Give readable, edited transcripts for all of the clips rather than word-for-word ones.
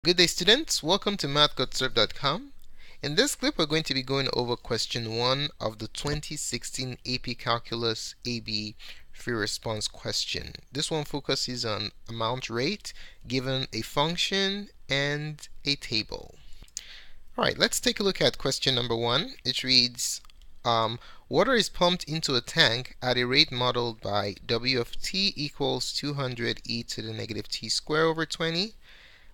Good day, students. Welcome to mathgotserved.com. In this clip, we're going to be going over question 1 of the 2016 AP Calculus AB free response question. This one focuses on amount rate given a function and a table. Alright, let's take a look at question number 1. It reads, water is pumped into a tank at a rate modeled by W of t equals 200 e to the negative t squared over 20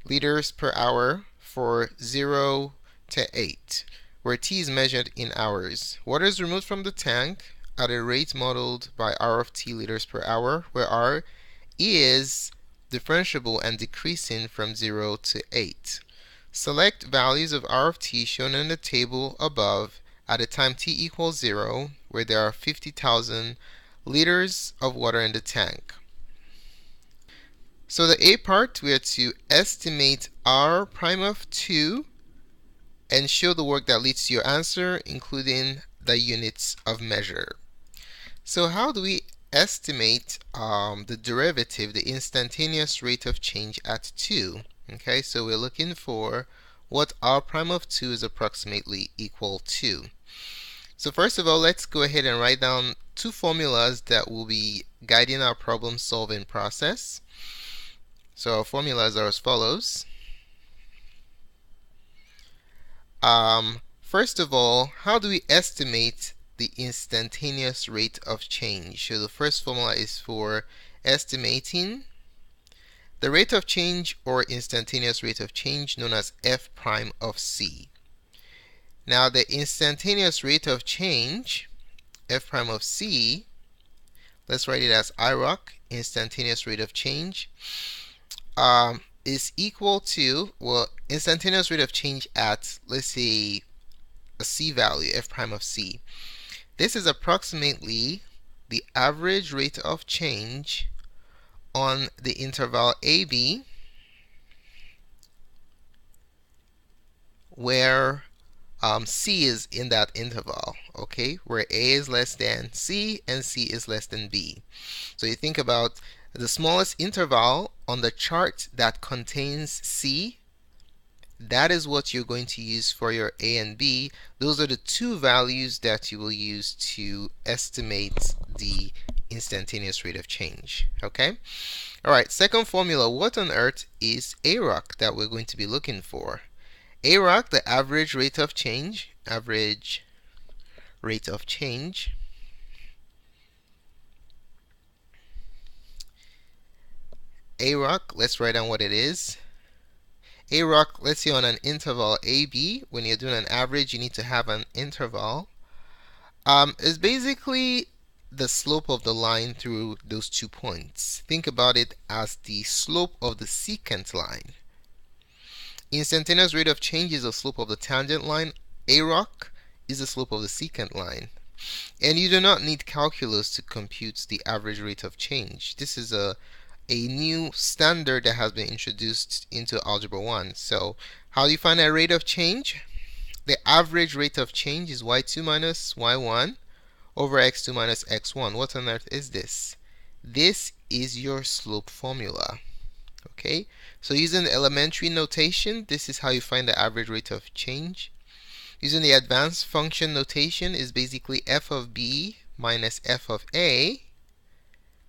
liters per hour for 0 to 8, where t is measured in hours. Water is removed from the tank at a rate modeled by R of t liters per hour, where R is differentiable and decreasing from 0 to 8. Select values of R of t shown in the table above at a time t equals 0, where there are 50,000 liters of water in the tank. So the A part, we are to estimate R prime of 2 and show the work that leads to your answer, including the units of measure. So how do we estimate the derivative, the instantaneous rate of change at 2? Okay, so we're looking for what R prime of 2 is approximately equal to. So first of all, let's go ahead and write down two formulas that will be guiding our problem solving process. So our formulas are as follows. First of all, how do we estimate the instantaneous rate of change? So the first formula is for estimating the rate of change or instantaneous rate of change, known as f prime of c. Now the instantaneous rate of change, f prime of c, let's write it as IROC, instantaneous rate of change, is equal to, well, instantaneous rate of change at, let's say, a c value, f prime of c. This is approximately the average rate of change on the interval AB, where c is in that interval, okay, where a is less than c and c is less than b. So you think about the smallest interval on the chart that contains c. That is what you're going to use for your a and b. Those are the two values that you will use to estimate the instantaneous rate of change. Okay? Alright, second formula, what on earth is AROC that we're going to be looking for? AROC, the average rate of change, AROC, let's write down what it is. AROC, let's say on an interval AB, when you're doing an average, you need to have an interval. Is basically the slope of the line through those 2 points. Think about it as the slope of the secant line. Instantaneous rate of change is the slope of the tangent line. AROC is the slope of the secant line. And you do not need calculus to compute the average rate of change. This is a new standard that has been introduced into Algebra 1. So how do you find a rate of change? The average rate of change is y2 minus y1 over x2 minus x1. What on earth is this? This is your slope formula. Okay, so using the elementary notation, this is how you find the average rate of change. Using the advanced function notation is basically f of b minus f of a.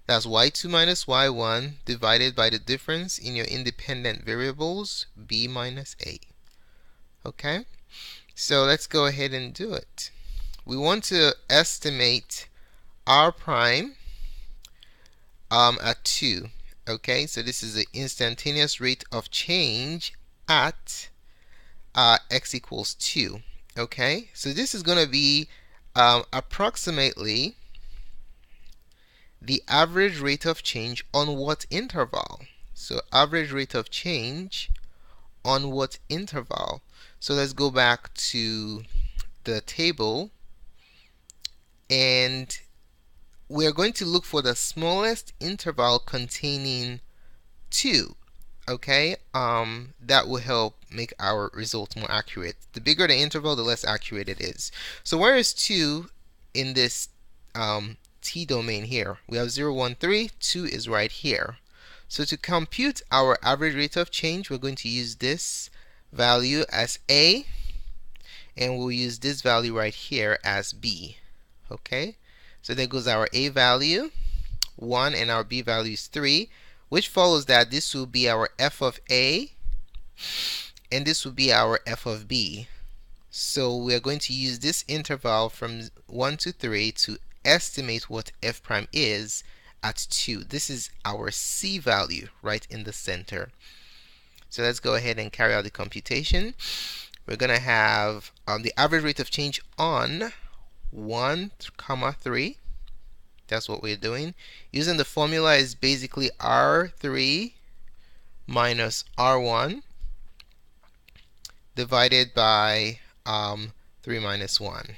That's y2 minus y1 divided by the difference in your independent variables, b minus a. Okay? So let's go ahead and do it. We want to estimate r prime at 2. Okay? So this is the instantaneous rate of change at x equals 2. Okay? So this is going to be approximately the average rate of change on what interval? So average rate of change on what interval? So let's go back to the table, and we're going to look for the smallest interval containing 2. Okay, that will help make our result more accurate. The bigger the interval, the less accurate it is. So where is 2 in this t domain here? We have 0, 1, 3. 2 is right here. So to compute our average rate of change, we're going to use this value as A, and we'll use this value right here as B. Okay? So there goes our A value, 1, and our B value is 3, which follows that this will be our f of A, and this will be our f of B. So we're going to use this interval from 1 to 3 to estimate what f prime is at 2. This is our C value right in the center. So let's go ahead and carry out the computation. We're going to have the average rate of change on 1, 3. That's what we're doing. Using the formula is basically R3 minus R1 divided by 3 minus 1.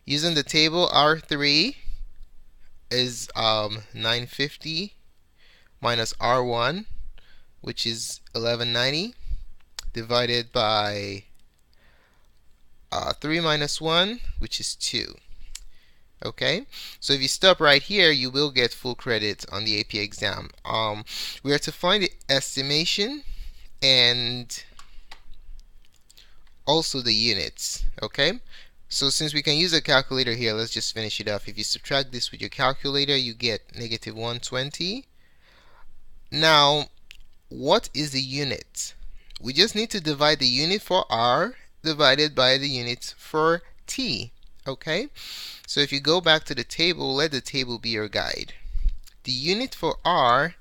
Using the table, R3 is 950 minus R1, which is 1190, divided by 3 minus 1, which is 2. Okay, so if you stop right here, you will get full credit on the AP exam. We are to find the estimation and also the units. Okay, so since we can use a calculator here, let's just finish it off. If you subtract this with your calculator, you get negative 120. Now, what is the unit? We just need to divide the unit for R divided by the unit for T. Okay, so if you go back to the table, let the table be your guide. The unit for R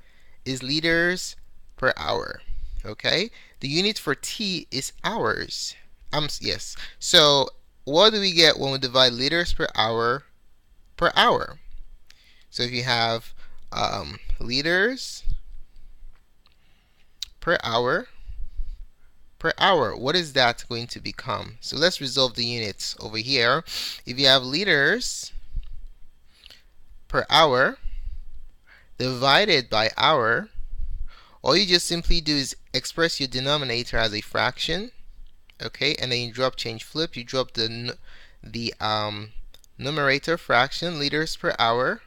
is liters per hour. Okay, the unit for T is hours. Yes. So what do we get when we divide liters per hour per hour? So if you have liters per hour, what is that going to become? So let's resolve the units over here. If you have liters per hour divided by hour, all you just simply do is express your denominator as a fraction. Okay, and then you drop change flip. You drop the numerator fraction, liters per hour,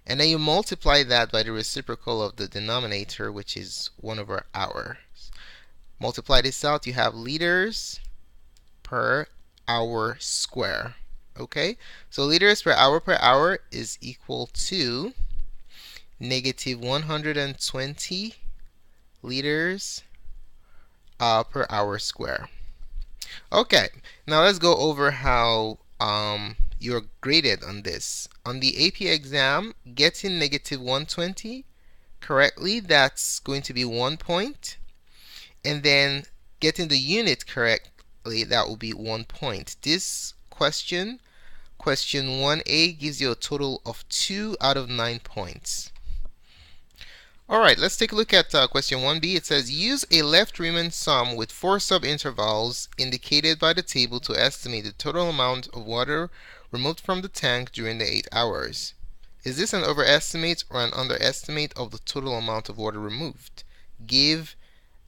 and then you multiply that by the reciprocal of the denominator, which is 1 over hour. Multiply this out, you have liters per hour square. Okay, so liters per hour is equal to negative 120 liters per hour square. Okay, now let's go over how you're graded on this. On the AP exam, getting negative 120 correctly, that's going to be 1 point. And then getting the unit correctly, that will be 1 point. This question 1A, gives you a total of 2 out of 9 points. Alright, let's take a look at question 1B. It says, use a left Riemann sum with 4 subintervals indicated by the table to estimate the total amount of water removed from the tank during the 8 hours. Is this an overestimate or an underestimate of the total amount of water removed? Give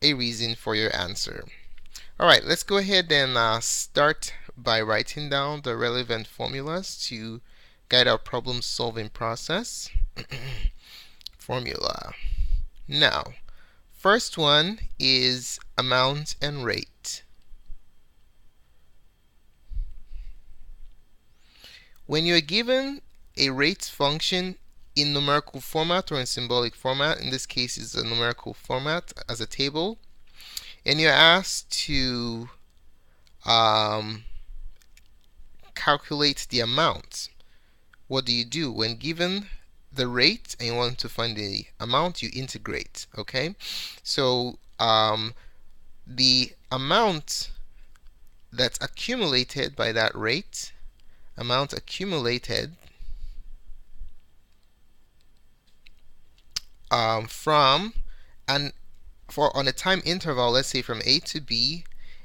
a reason for your answer. Alright, let's go ahead and start by writing down the relevant formulas to guide our problem solving process. Formula. Now, first one is amount and rate. When you're given a rate function in numerical format or in symbolic format, in this case it's a numerical format as a table, and you're asked to calculate the amount, what do you do? When given the rate and you want to find the amount, you integrate. Okay, so the amount that's accumulated by that rate, amount accumulated from and for on a time interval, let's say from A to B,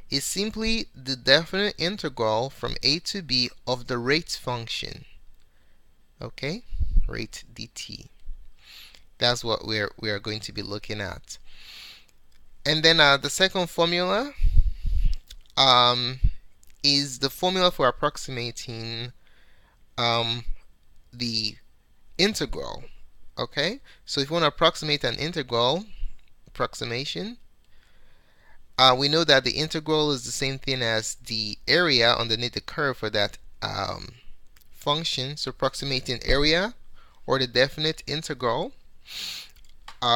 is simply the definite integral from A to B of the rate function. Okay, rate dt. That's what we are going to be looking at. And then the second formula is the formula for approximating the integral Okay, so if you want to approximate an integral approximation, we know that the integral is the same thing as the area underneath the curve for that function. So approximating area or the definite integral,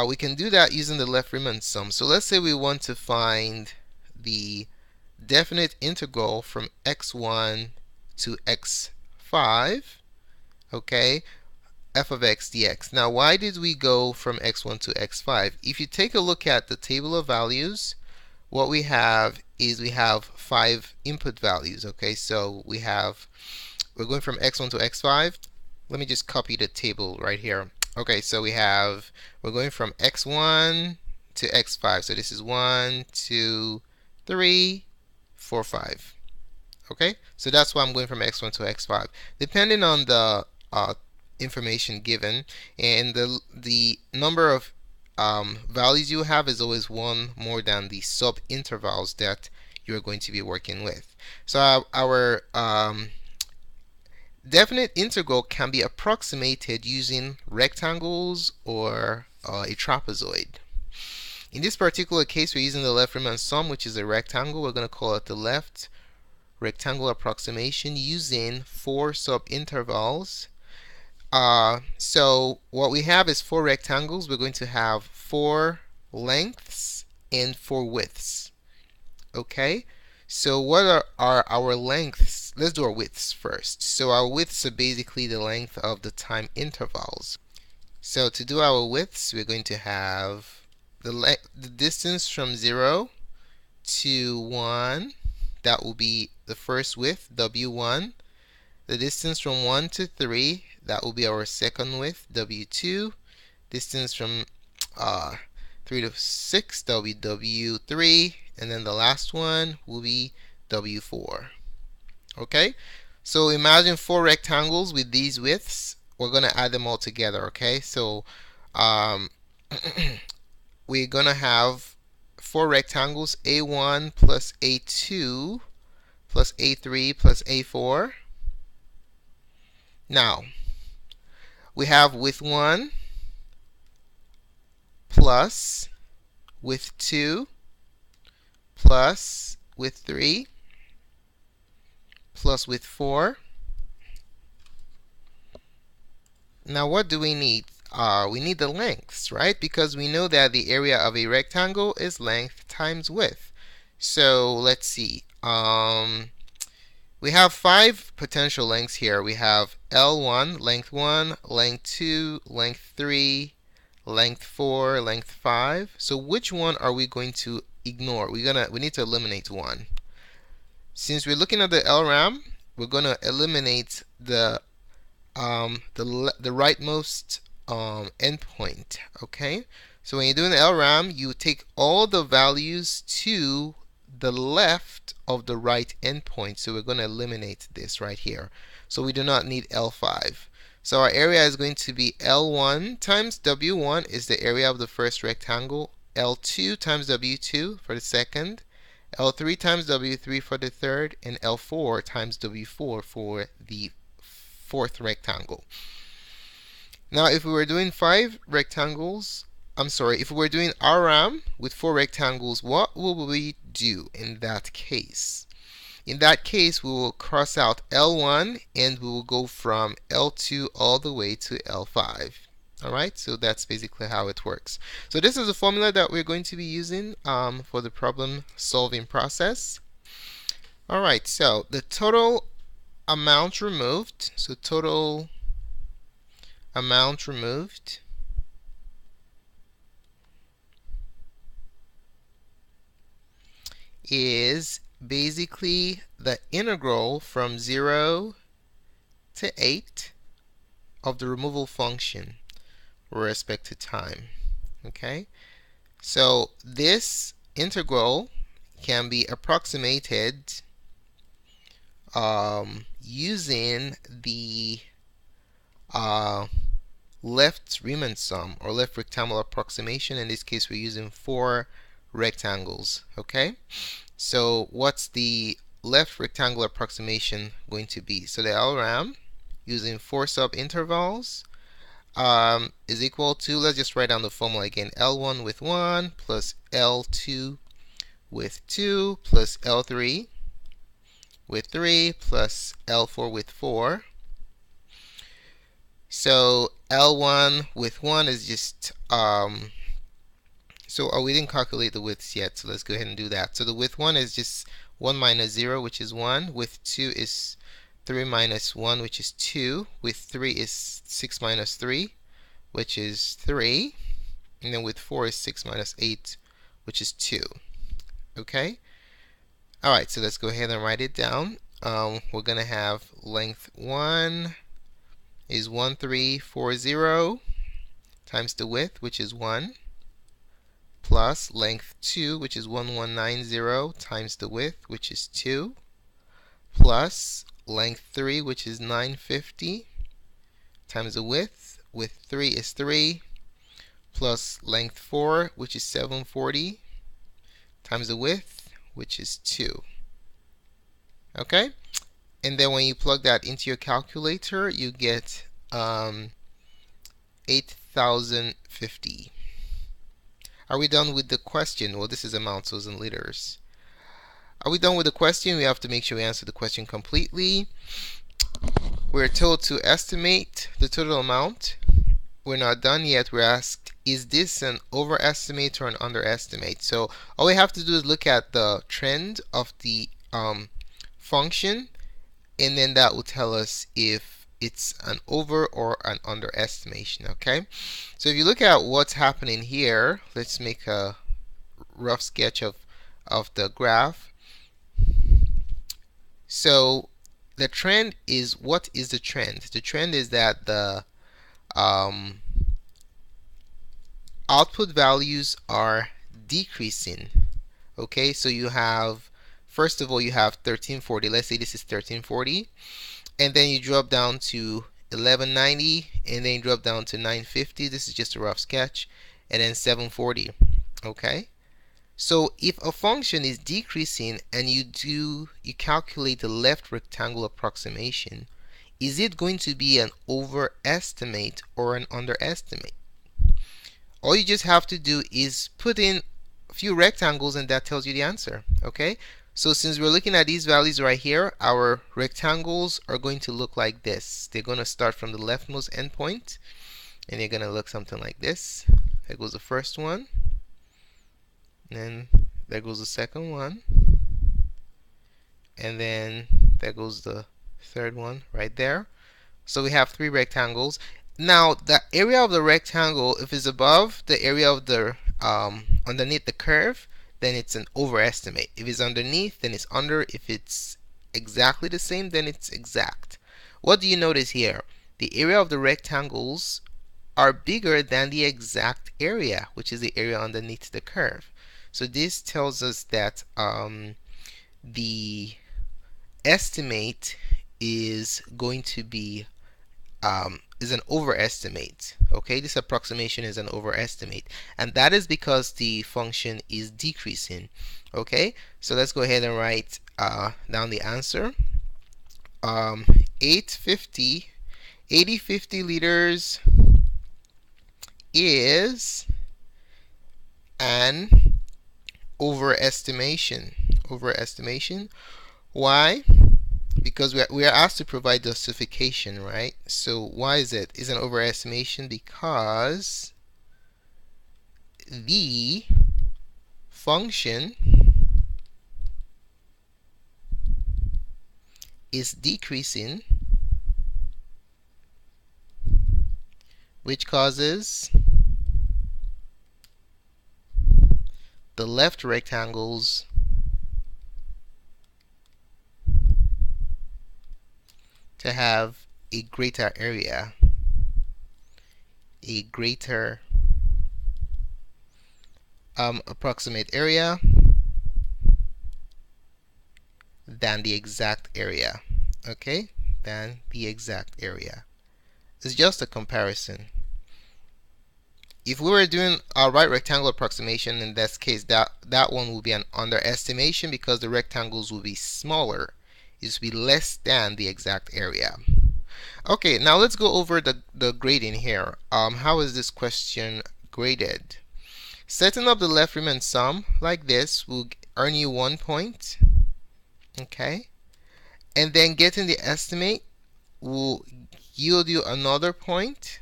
we can do that using the left Riemann sum. So let's say we want to find the definite integral from x1 to x5, okay, f of x dx. Now, why did we go from x1 to x5? If you take a look at the table of values, what we have is we have 5 input values, okay? So we're going from x1 to x5. Let me just copy the table right here. Okay, so we're going from x1 to x5. So this is 1, 2, 3, 4, 5. Okay, so that's why I'm going from x1 to x5. Depending on the information given, and the number of values you have is always one more than the sub-intervals that you're going to be working with. So our definite integral can be approximated using rectangles or a trapezoid. In this particular case, we're using the left Riemann sum, which is a rectangle. We're going to call it the left rectangle approximation using 4 sub-intervals. So what we have is 4 rectangles. We're going to have 4 lengths and 4 widths. Okay? So what are our lengths? Let's do our widths first. So our widths are basically the length of the time intervals. So to do our widths, we're going to have the distance from 0 to 1. That will be the first width, W1. The distance from 1 to 3, that will be our second width, W2. Distance from 3 to 6, that will be W3. And then the last one will be W4. Okay? So imagine 4 rectangles with these widths. We're going to add them all together, okay? So we're going to have 4 rectangles, A1 plus A2 plus A3 plus A4. Now, we have width 1 plus width 2 plus width 3 plus width 4. Now, what do we need? We need the lengths, right? Because we know that the area of a rectangle is length times width. So let's see. We have 5 potential lengths here. We have L1, length 1, length 2, length 3, length 4, length 5. So which one are we going to ignore? We need to eliminate one. Since we're looking at the LRAM, we're going to eliminate the rightmost endpoint. Okay, so when you're doing the LRAM, you take all the values to the left of the right endpoint. So we're going to eliminate this right here. So we do not need L5. So our area is going to be L1 times W1 is the area of the first rectangle, L2 times W2 for the second, L3 times W3 for the third, and L4 times W4 for the fourth rectangle. Now, if we were doing 5 rectangles, if we were doing RRAM with 4 rectangles, what will we do in that case? In that case, we will cross out L1 and we will go from L2 all the way to L5. Alright, so that's basically how it works. So this is the formula that we're going to be using for the problem solving process. Alright, so the total amount removed, is basically the integral from 0 to 8 of the removal function with respect to time. Okay, so this integral can be approximated using the left Riemann sum or left rectangle approximation. In this case, we're using 4 rectangles. Okay, so what's the left rectangle approximation going to be? So the LRAM using 4 sub-intervals, is equal to, let's just write down the formula again, L1 with 1 plus L2 with 2 plus L3 with 3 plus L4 with 4. So L1 with 1 is just, we didn't calculate the widths yet, so let's go ahead and do that. So the width 1 is just 1 minus 0, which is 1. Width 2 is 3 minus 1, which is 2. Width 3 is 6 minus 3, which is 3. And then width 4 is 6 minus 8, which is 2. Okay? Alright, so let's go ahead and write it down. We're going to have length 1 is 1340 times the width, which is 1, plus length 2, which is 1190 times the width, which is 2, plus length 3, which is 950 times the width. Width 3 is 3, plus length 4, which is 740 times the width, which is 2. Okay? And then when you plug that into your calculator, you get 8,050. Are we done with the question? Well, this is amount, so it's in liters. Are we done with the question? We have to make sure we answer the question completely. We're told to estimate the total amount. We're not done yet. We're asked, is this an overestimate or an underestimate? So all we have to do is look at the trend of the function, and then that will tell us if it's an over or an underestimation. Okay, so if you look at what's happening here, let's make a rough sketch of the graph. So the trend is, what is the trend? The trend is that the output values are decreasing. Okay, so you have, first of all, you have 1340. Let's say this is 1340, and then you drop down to 1190, and then you drop down to 950. This is just a rough sketch, and then 740. Okay, so if a function is decreasing and you calculate the left rectangle approximation, is it going to be an overestimate or an underestimate? All you just have to do is put in a few rectangles, and that tells you the answer. Okay, so since we're looking at these values right here, our rectangles are going to look like this. They're going to start from the leftmost endpoint, and they're going to look something like this. There goes the first one, and there goes the second one, and then there goes the third one right there. So we have 3 rectangles. Now the area of the rectangle, if it's above the area of the underneath the curve, then it's an overestimate. If it's underneath, then it's under. If it's exactly the same, then it's exact. What do you notice here? The area of the rectangles are bigger than the exact area, which is the area underneath the curve. So this tells us that the estimate is going to be is an overestimate. Okay, this approximation is an overestimate, and that is because the function is decreasing. Okay, so let's go ahead and write down the answer. 8050 liters is an overestimation. Why? Because we are asked to provide justification, right? So why is it? It's an overestimation because the function is decreasing, which causes the left rectangles to have a greater area, a greater approximate area than the exact area. Okay, than the exact area. It's just a comparison. If we were doing a right rectangle approximation, in this case, that one will be an underestimation because the rectangles will be smaller. It will be less than the exact area. Okay, now let's go over the grading here. How is this question graded? Setting up the left rim and sum like this will earn you 1 point. Okay, and then getting the estimate will yield you another point.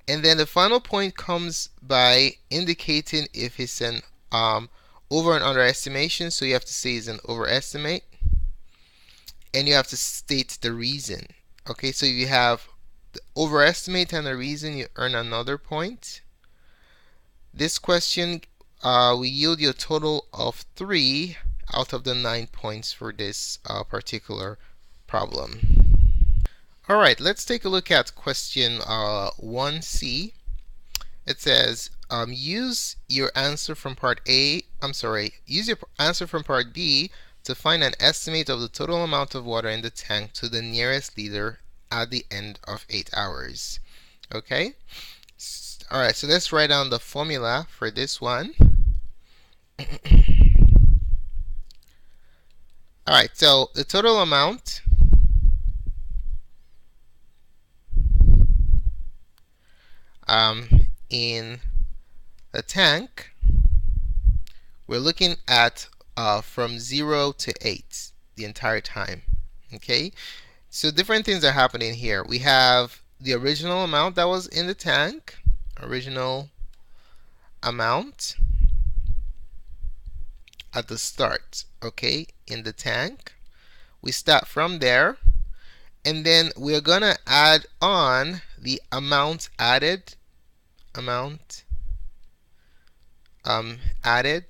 And then the final point comes by indicating if it's an over and underestimation. So you have to say it's an overestimate, and you have to state the reason. Okay, so if you have the overestimate and the reason, you earn another point. This question will yield you a total of 3 out of the 9 points for this particular problem. All right, let's take a look at question 1C. It says, use your answer from part A, use your answer from part B to find an estimate of the total amount of water in the tank to the nearest liter at the end of 8 hours. Okay? All right, so let's write down the formula for this one. All right, so the total amount in the tank, we're looking at from 0 to 8 the entire time. Okay, so different things are happening here. We have the original amount that was in the tank, original amount at the start, okay, in the tank. We start from there, and then we're gonna add on the amount added, added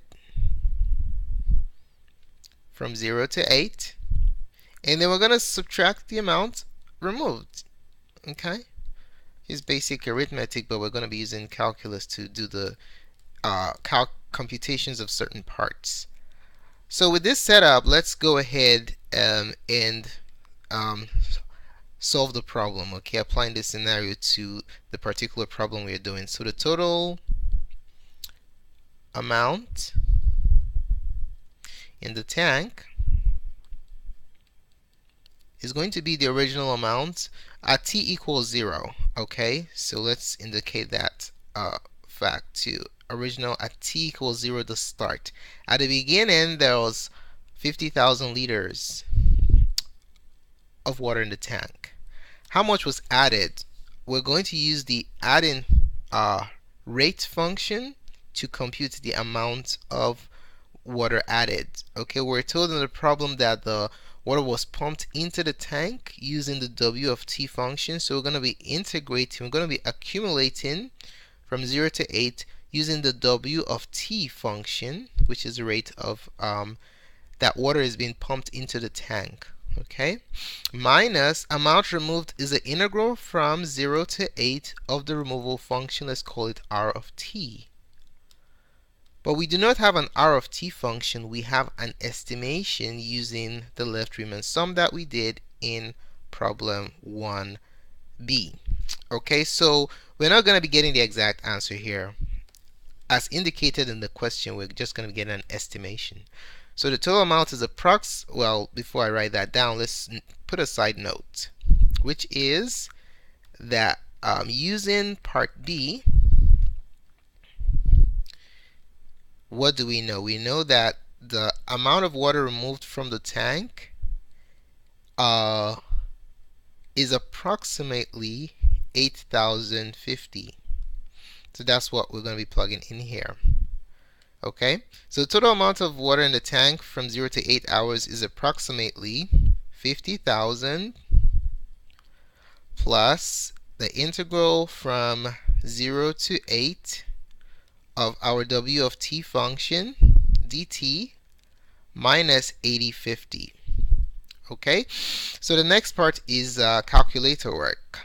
from 0 to 8, and then we're gonna subtract the amount removed. Okay, it's basic arithmetic, but we're gonna be using calculus to do the computations of certain parts. So with this setup, let's go ahead and solve the problem. Okay, applying this scenario to the particular problem we are doing. So the total amount in the tank is going to be the original amount at t equals 0. Okay, so let's indicate that fact too. Original at t equals 0, the start. At the beginning, there was 50,000 liters of water in the tank. How much was added? We're going to use the adding rate function to compute the amount of water added. Okay, we're told in the problem that the water was pumped into the tank using the W of t function. So we're going to be integrating, we're going to be accumulating from 0 to 8 using the W of t function, which is the rate of that water is being pumped into the tank. Okay, minus amount removed is the integral from 0 to 8 of the removal function. Let's call it R of t. But we do not have an R of t function. We have an estimation using the left rim and sum that we did in problem 1b. Okay, so we're not going to be getting the exact answer here. As indicated in the question, we're just going to get an estimation. So the total amount is well, before I write that down, let's put a side note, which is that using part B, what do we know? We know that the amount of water removed from the tank is approximately 8,050. So that's what we're going to be plugging in here. Okay, so the total amount of water in the tank from 0 to 8 hours is approximately 50,000 plus the integral from 0 to 8 of our W of t function, dt, minus 8050. Okay, so the next part is calculator work.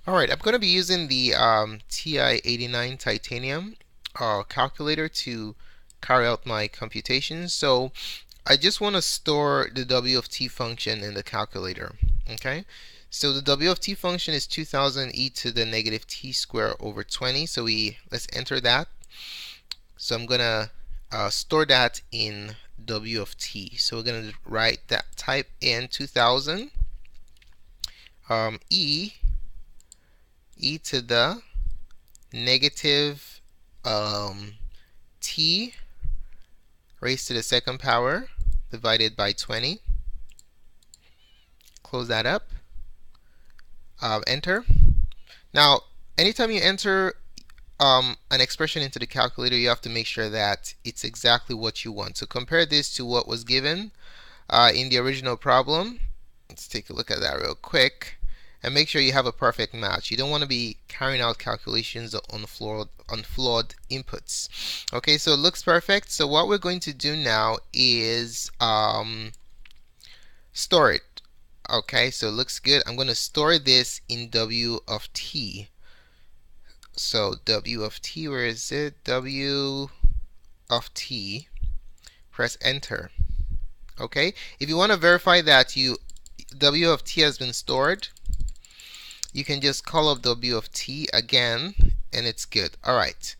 Alright, I'm going to be using the TI-89 titanium calculator to carry out my computations. So I just want to store the W of t function in the calculator. Okay, so the W of t function is 2000 e to the negative t squared over 20. So let's enter that. So I'm gonna store that in W of t. So we're gonna write that, type in 2000 e to the negative t raised to the second power divided by 20. Close that up. Enter. Now, anytime you enter an expression into the calculator, you have to make sure that it's exactly what you want. So compare this to what was given in the original problem. Let's take a look at that real quick. And make sure you have a perfect match. You don't want to be carrying out calculations on flawed inputs. Okay, so it looks perfect. So what we're going to do now is store it. Okay, so it looks good. I'm going to store this in W of t. So W of t, where is it? W of t. Press enter. Okay, if you want to verify that W of t has been stored, you can just call up W of t again, and it's good. Alright,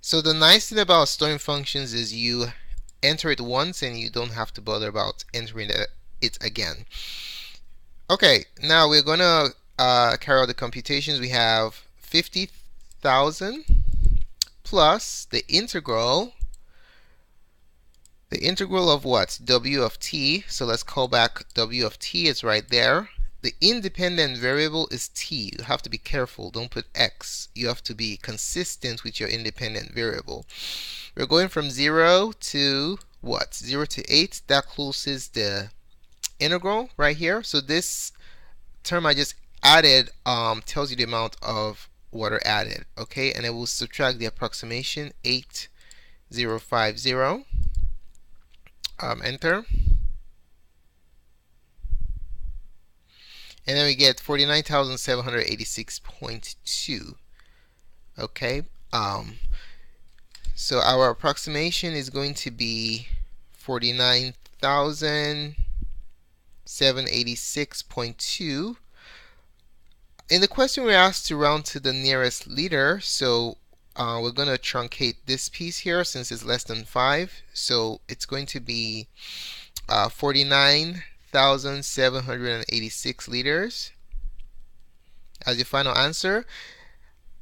so the nice thing about storing functions is you enter it once and you don't have to bother about entering it again. Okay, now we're going to carry out the computations. We have 50,000 plus the integral of what? W of t. So let's call back W of t. It's right there. The independent variable is t. You have to be careful. Don't put x. You have to be consistent with your independent variable. We're going from 0 to what? 0 to 8. That closes the integral right here. So this term I just added tells you the amount of water added. Okay, and it will subtract the approximation 8050. Enter. And then we get 49,786.2. Okay. So our approximation is going to be 49,786.2. In the question, we're asked to round to the nearest liter. So we're going to truncate this piece here since it's less than 5. So it's going to be 49,786 liters as your final answer.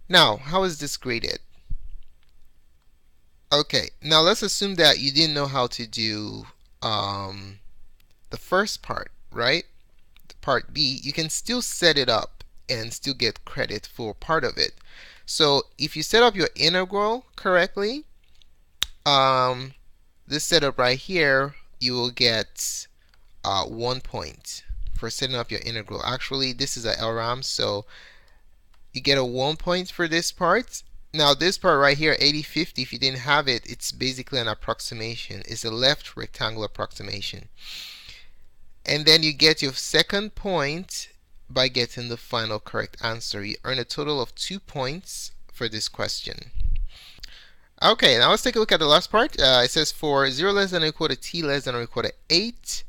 Now, how is this graded? Okay, now let's assume that you didn't know how to do the first part, right? The part B. You can still set it up and still get credit for part of it. So if you set up your integral correctly, this setup right here, you will get 1 point for setting up your integral. Actually, this is a LRAM, so you get a 1 point for this part. Now this part right here, 8050, if you didn't have it, it's basically an approximation. It's a left rectangle approximation. And then you get your second point by getting the final correct answer. You earn a total of 2 points for this question. Okay, now let's take a look at the last part. It says for 0 less than or equal to t less than or equal to 8,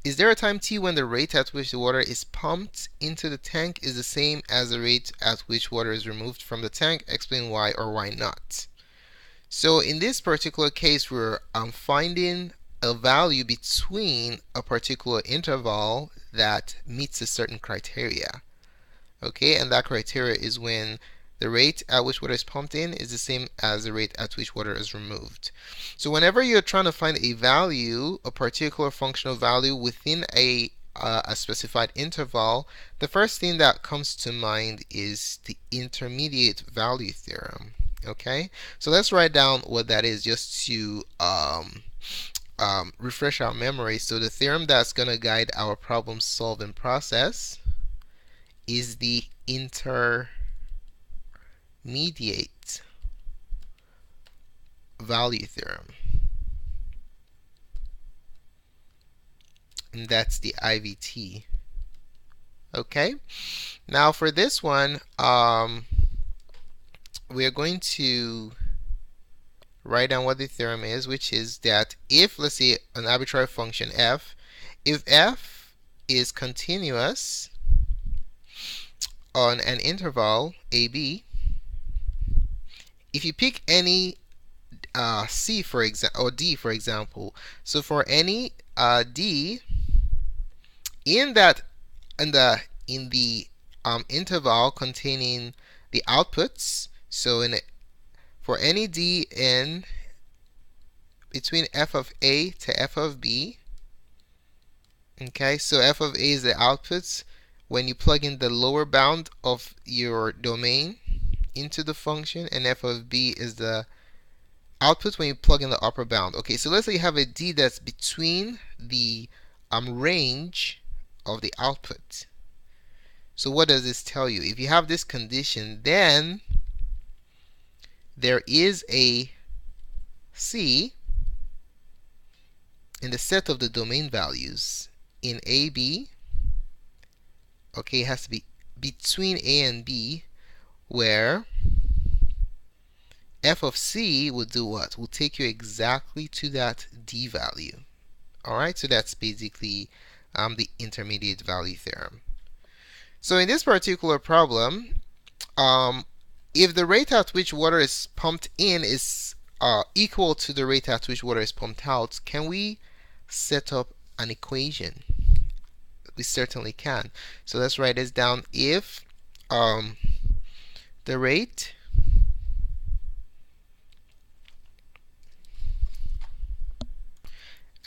is there a time t when the rate at which the water is pumped into the tank is the same as the rate at which water is removed from the tank? Explain why or why not. So in this particular case, we're finding a value between a particular interval that meets a certain criteria. Okay, and that criteria is when the rate at which water is pumped in is the same as the rate at which water is removed. So whenever you're trying to find a value, a particular functional value within a specified interval, the first thing that comes to mind is the intermediate value theorem. Okay, so let's write down what that is just to refresh our memory. So the theorem that's going to guide our problem solving process is the intermediate value theorem, and that's the IVT. Okay, now for this one, we are going to write down what the theorem is, which is that if, let's say, an arbitrary function f, if f is continuous on an interval AB, if you pick any C for example, or D for example, so for any D in that in the interval containing the outputs. So for any d in between f of a to f of b, okay, so f of a is the outputs when you plug in the lower bound of your domain into the function, and f of b is the output when you plug in the upper bound. Okay, so let's say you have a d that's between the range of the output. So what does this tell you? If you have this condition, then there is a c in the set of the domain values in a, b. Okay, it has to be between a and b, where f of c will do what? Will take you exactly to that d value. Alright, so that's basically the intermediate value theorem. So in this particular problem, if the rate at which water is pumped in is equal to the rate at which water is pumped out, can we set up an equation? We certainly can. So let's write this down. If the rate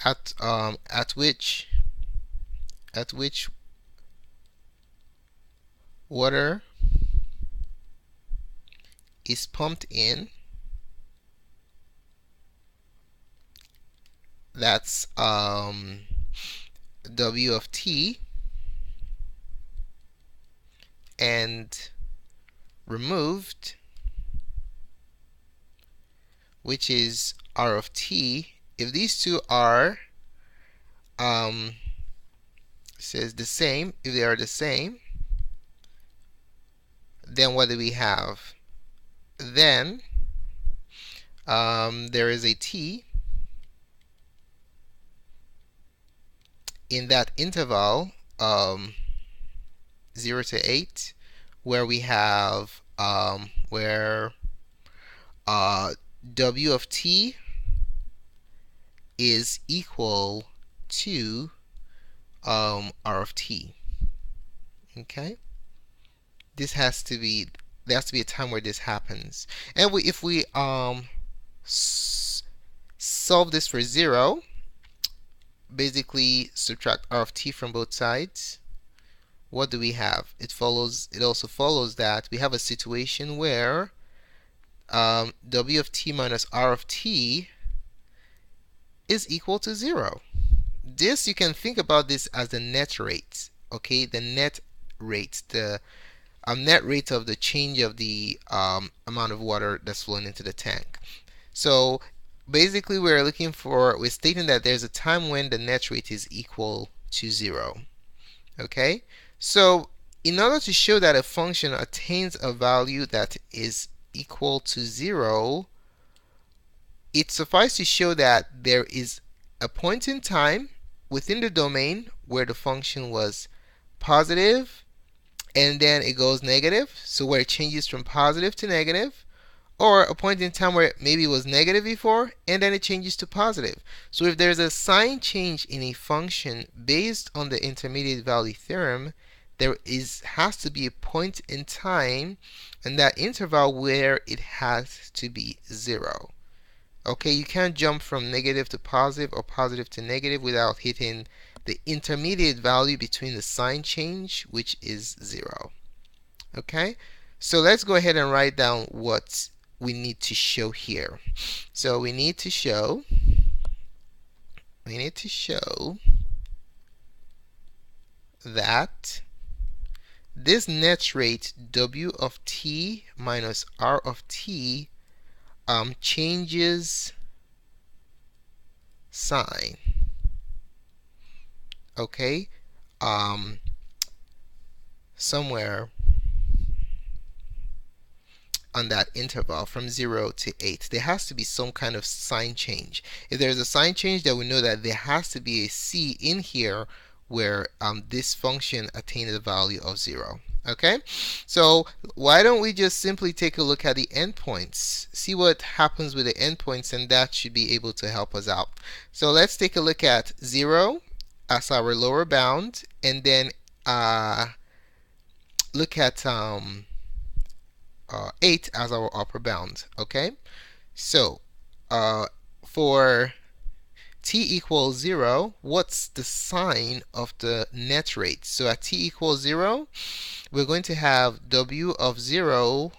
at which water is pumped in, that's W of t, and removed, which is R of t. If these two are says the same, if they are the same, then what do we have? Then there is a t in that interval 0 to 8, where we have where W of t is equal to R of t. Okay, there has to be a time where this happens, and if we solve this for 0, basically subtract R of t from both sides, what do we have? It also follows that we have a situation where W of t minus R of t is equal to 0. This, you can think about this as the net rate. Okay, the net rate, the net rate of the change of the amount of water that's flowing into the tank. So basically we're stating that there's a time when the net rate is equal to 0. Okay, so in order to show that a function attains a value that is equal to 0, it suffices to show that there is a point in time within the domain where the function was positive and then it goes negative, so where it changes from positive to negative, or a point in time where maybe it was negative before and then it changes to positive. So if there's a sign change in a function based on the intermediate value theorem, there has to be a point in time in that interval where it has to be 0. Okay, you can't jump from negative to positive or positive to negative without hitting the intermediate value between the sign change, which is 0. Okay, so let's go ahead and write down what we need to show here. So we need to show that this net rate W of t minus R of t changes sign. Okay, somewhere on that interval from 0 to 8, there has to be some kind of sign change. If there's a sign change, then we know that there has to be a c in here where this function attains a value of 0. Okay, so why don't we just simply take a look at the endpoints, see what happens with the endpoints, and that should be able to help us out. So let's take a look at 0 as our lower bound, and then uh, look at 8 as our upper bound. Okay, so uh, for t equals 0, what's the sign of the net rate? So at t equals 0, we're going to have w of 0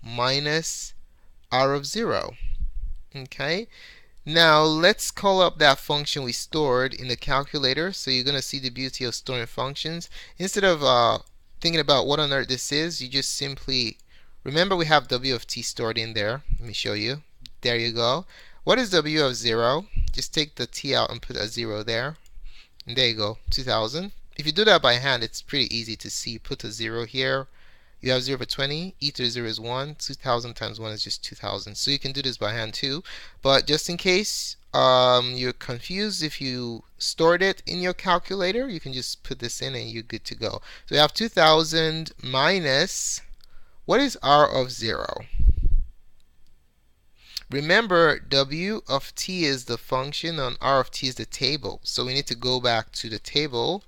minus r of 0. Okay, now let's call up that function we stored in the calculator. So you're going to see the beauty of storing functions. Instead of thinking about what on earth this is, you just simply remember we have w of t stored in there. Let me show you. There you go. What is w of 0? Just take the t out and put a 0 there. And there you go, 2000. If you do that by hand, it's pretty easy to see. Put a 0 here. You have 0 over 20. E to the 0 is 1. 2000 times 1 is just 2000. So you can do this by hand too. But just in case you're confused, if you stored it in your calculator, you can just put this in and you're good to go. So we have 2000 minus, what is r of 0? Remember, w of t is the function and r of t is the table. So we need to go back to the table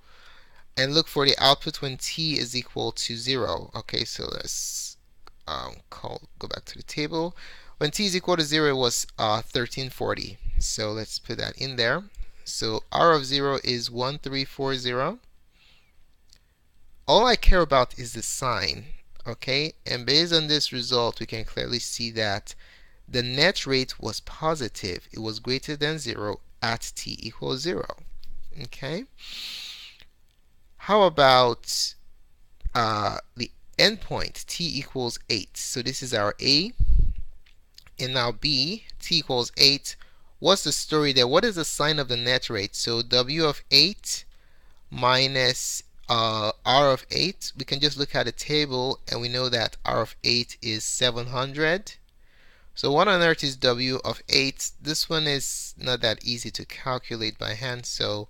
and look for the output when t is equal to 0. Okay, so let's go back to the table. When t is equal to 0, it was 1340. So let's put that in there. So r of 0 is 1340. All I care about is the sign. Okay, and based on this result, we can clearly see that the net rate was positive. It was greater than 0 at t equals 0. Okay. How about the endpoint, t equals 8? So this is our A. And now B, t equals 8. What's the story there? What is the sign of the net rate? So W of 8 minus R of 8. We can just look at a table and we know that R of 8 is 700. So what on earth is W of 8? This one is not that easy to calculate by hand, so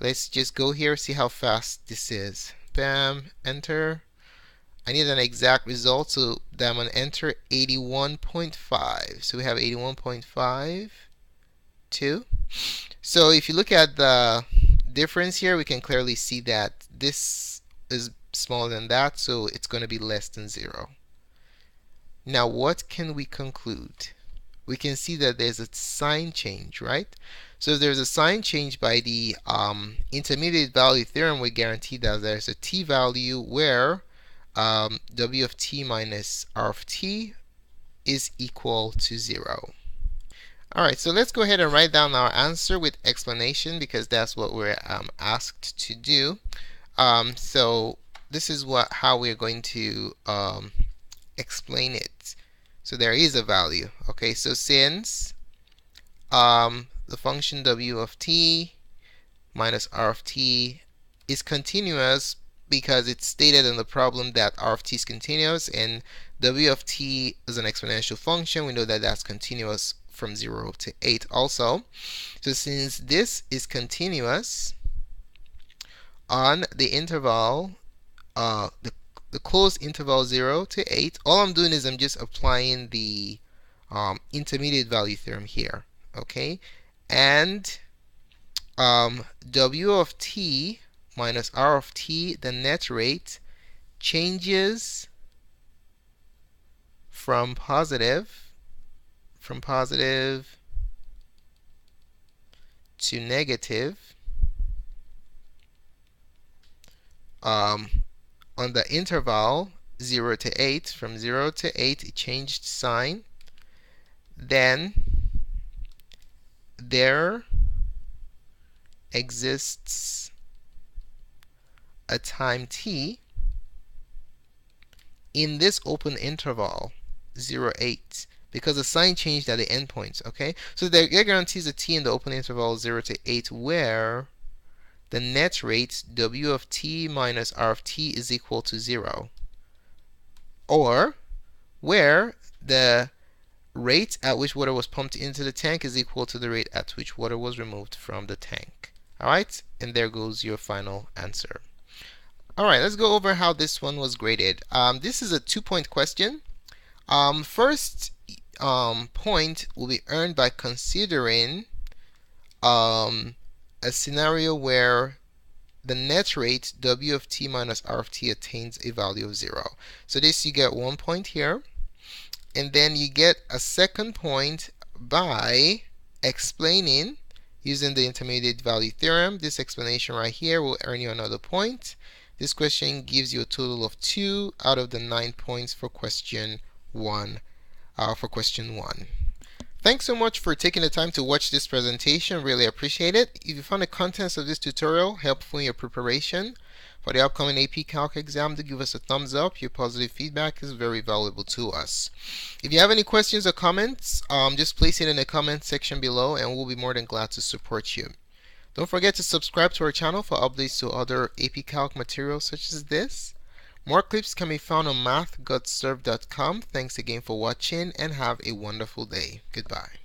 let's just go here, see how fast this is. Bam, enter. I need an exact result, so I'm going to enter 81.5. So we have 81.5, 2. So if you look at the difference here, we can clearly see that this is smaller than that, so it's going to be less than 0. Now, what can we conclude? We can see that there's a sign change, right? So if there's a sign change by the intermediate value theorem, we guarantee that there's a t value where w of t minus r of t is equal to 0. All right, so let's go ahead and write down our answer with explanation because that's what we're asked to do. So this is how we're going to explain it. So there is a value. Okay, so since the function w of t minus r of t is continuous because it's stated in the problem that r of t is continuous and w of t is an exponential function, we know that that's continuous from 0 to 8 also. So since this is continuous on the interval, the closed interval 0 to 8, all I'm doing is I'm just applying the intermediate value theorem here. Okay, and w of t minus r of t, the net rate, changes from positive to negative on the interval 0 to 8. From 0 to 8, it changed sign. Then there exists a time t in this open interval 0, 8 because the sign changed at the endpoints. Okay, so there guarantees a t in the open interval 0 to 8 where the net rate w of t minus r of t is equal to 0, or where the rate at which water was pumped into the tank is equal to the rate at which water was removed from the tank. Alright, and there goes your final answer. Alright, let's go over how this one was graded. This is a 2-point question. First point will be earned by considering a scenario where the net rate W of t minus R of t attains a value of 0. So this, you get 1 point here, and then you get a second point by explaining using the intermediate value theorem. This explanation right here will earn you another point. This question gives you a total of 2 out of the 9 points for question 1. Thanks so much for taking the time to watch this presentation. Really appreciate it. If you found the contents of this tutorial helpful in your preparation for the upcoming AP Calc exam, do give us a thumbs up. Your positive feedback is very valuable to us. If you have any questions or comments, just place it in the comment section below and we'll be more than glad to support you. Don't forget to subscribe to our channel for updates to other AP Calc materials such as this. More clips can be found on mathgotserved.com. Thanks again for watching and have a wonderful day. Goodbye.